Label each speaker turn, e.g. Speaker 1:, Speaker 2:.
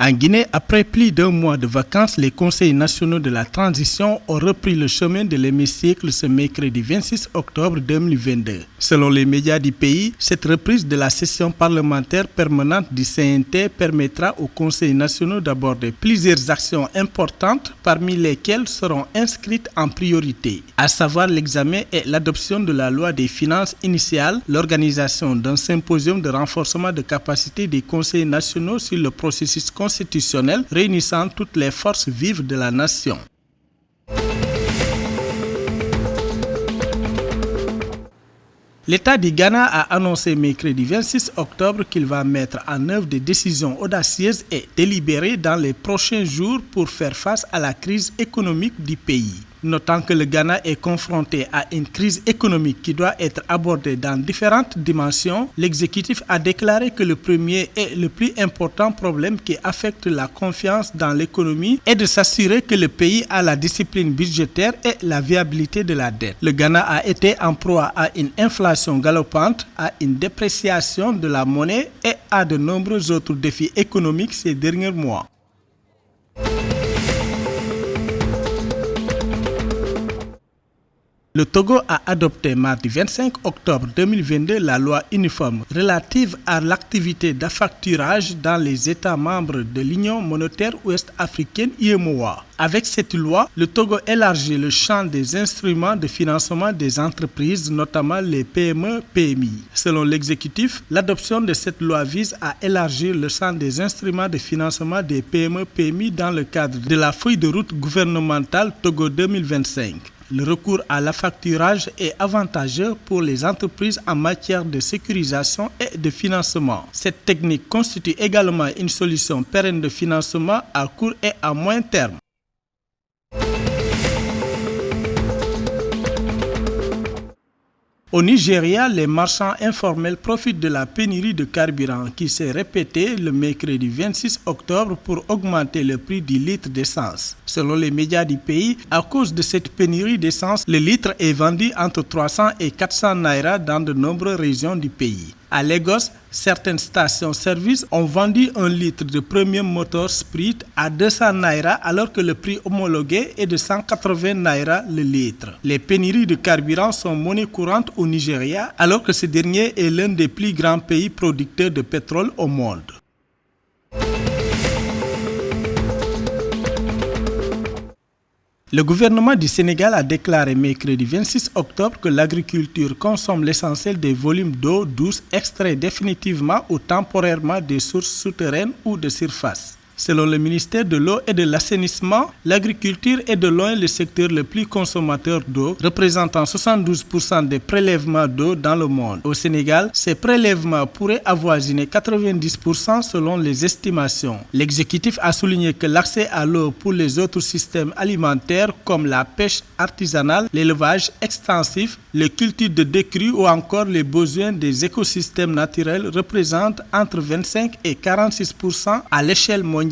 Speaker 1: En Guinée, après plus d'un mois de vacances, les conseils nationaux de la transition ont repris le chemin de l'hémicycle ce mercredi 26 octobre 2022. Selon les médias du pays, cette reprise de la session parlementaire permanente du CNT permettra aux conseils nationaux d'aborder plusieurs actions importantes, parmi lesquelles seront inscrites en priorité, à savoir l'examen et l'adoption de la loi des finances initiales, l'organisation d'un symposium de renforcement de capacité des conseils nationaux sur le processus constitutionnel réunissant toutes les forces vives de la nation. L'État du Ghana a annoncé mercredi 26 octobre qu'il va mettre en œuvre des décisions audacieuses et délibérées dans les prochains jours pour faire face à la crise économique du pays. Notant que le Ghana est confronté à une crise économique qui doit être abordée dans différentes dimensions, l'exécutif a déclaré que le premier et le plus important problème qui affecte la confiance dans l'économie est de s'assurer que le pays a la discipline budgétaire et la viabilité de la dette. Le Ghana a été en proie à une inflation galopante, à une dépréciation de la monnaie et à de nombreux autres défis économiques ces derniers mois. Le Togo a adopté mardi 25 octobre 2022 la loi uniforme relative à l'activité d'affacturage dans les États membres de l'Union monétaire ouest-africaine UEMOA. Avec cette loi, le Togo élargit le champ des instruments de financement des entreprises, notamment les PME-PMI. Selon l'exécutif, l'adoption de cette loi vise à élargir le champ des instruments de financement des PME-PMI dans le cadre de la feuille de route gouvernementale Togo 2025. Le recours à l'affacturage est avantageux pour les entreprises en matière de sécurisation et de financement. Cette technique constitue également une solution pérenne de financement à court et à moyen terme. Au Nigeria, les marchands informels profitent de la pénurie de carburant qui s'est répétée le mercredi 26 octobre pour augmenter le prix du litre d'essence. Selon les médias du pays, à cause de cette pénurie d'essence, le litre est vendu entre 300 et 400 naira dans de nombreuses régions du pays. À Lagos, certaines stations-service ont vendu un litre de Premium Motor Spirit à 200 naira alors que le prix homologué est de 180 naira le litre. Les pénuries de carburant sont monnaie courante au Nigeria alors que ce dernier est l'un des plus grands pays producteurs de pétrole au monde. Le gouvernement du Sénégal a déclaré mercredi 26 octobre que l'agriculture consomme l'essentiel des volumes d'eau douce extraits définitivement ou temporairement des sources souterraines ou de surface. Selon le ministère de l'eau et de l'assainissement, l'agriculture est de loin le secteur le plus consommateur d'eau, représentant 72% des prélèvements d'eau dans le monde. Au Sénégal, ces prélèvements pourraient avoisiner 90% selon les estimations. L'exécutif a souligné que l'accès à l'eau pour les autres systèmes alimentaires comme la pêche artisanale, l'élevage extensif, les cultures de décrue ou encore les besoins des écosystèmes naturels représentent entre 25 et 46% à l'échelle mondiale.